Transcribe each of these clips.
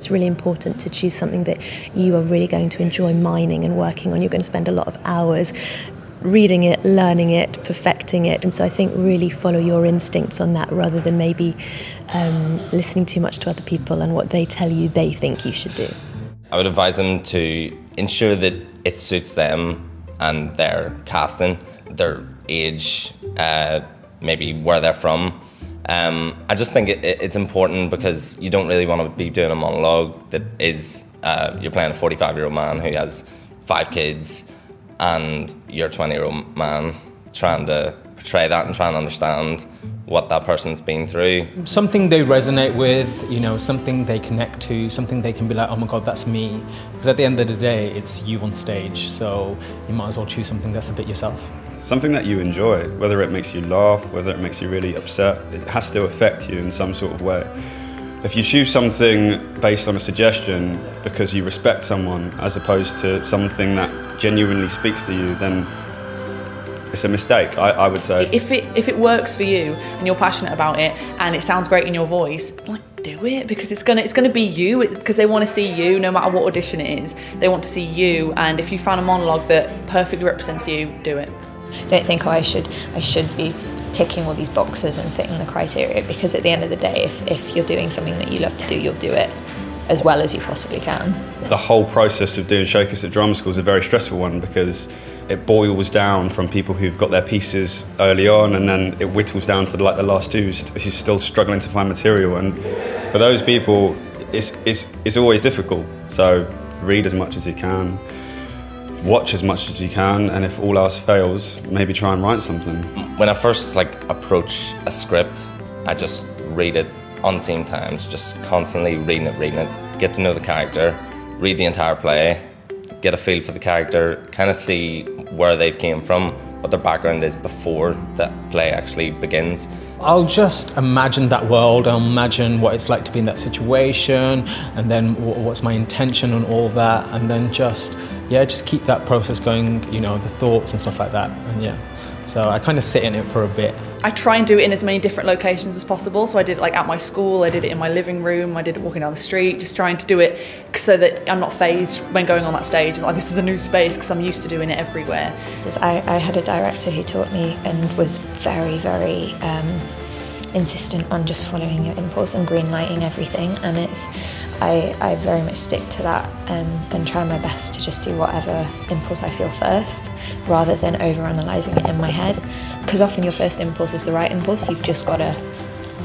It's really important to choose something that you are really going to enjoy mining and working on. You're going to spend a lot of hours reading it, learning it, perfecting it, and so I think really follow your instincts on that rather than maybe listening too much to other people and what they tell you they think you should do. I would advise them to ensure that it suits them and their casting, their age, maybe where they're from. I just think it's important because you don't really want to be doing a monologue that is, you're playing a 45-year-old man who has 5 kids and you're a 20-year-old man trying to portray that and trying to understand what that person's been through. Something they resonate with, you know, something they connect to, something they can be like, oh my God, that's me. Because at the end of the day, it's you on stage, so you might as well choose something that's a bit yourself. Something that you enjoy, whether it makes you laugh, whether it makes you really upset, it has to affect you in some sort of way. If you choose something based on a suggestion because you respect someone as opposed to something that genuinely speaks to you, then it's a mistake, I would say. If it works for you and you're passionate about it and it sounds great in your voice, like, do it, because it's gonna be you, because they want to see you no matter what audition it is. They want to see you, and if you found a monologue that perfectly represents you, do it. Don't think, oh, I should be ticking all these boxes and fitting the criteria, because at the end of the day, if you're doing something that you love to do, you'll do it as well as you possibly can. The whole process of doing showcase at drama school is a very stressful one because it boils down from people who've got their pieces early on, and then it whittles down to like the last two who's still struggling to find material, and for those people it's always difficult. So read as much as you can, watch as much as you can, and if all else fails, maybe try and write something. When I first approach a script, I just read it umpteen times, just constantly reading it, get to know the character, read the entire play, get a feel for the character, kind of see where they've came from, what their background is before the play actually begins. I'll just imagine that world, I'll imagine what it's like to be in that situation, and then what's my intention and all that, and then just keep that process going, you know, the thoughts and stuff like that, and yeah. So I kind of sit in it for a bit. I try and do it in as many different locations as possible. So I did it like at my school, I did it in my living room, I did it walking down the street, just trying to do it so that I'm not phased when going on that stage. Like, this is a new space, because I'm used to doing it everywhere. I had a director who taught me and was very, very insistent on just following your impulse and green lighting everything, and I very much stick to that and try my best to just do whatever impulse I feel first, rather than over-analysing it in my head, because often your first impulse is the right impulse. You've just got to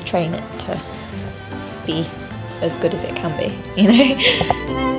train it to be as good as it can be, you know?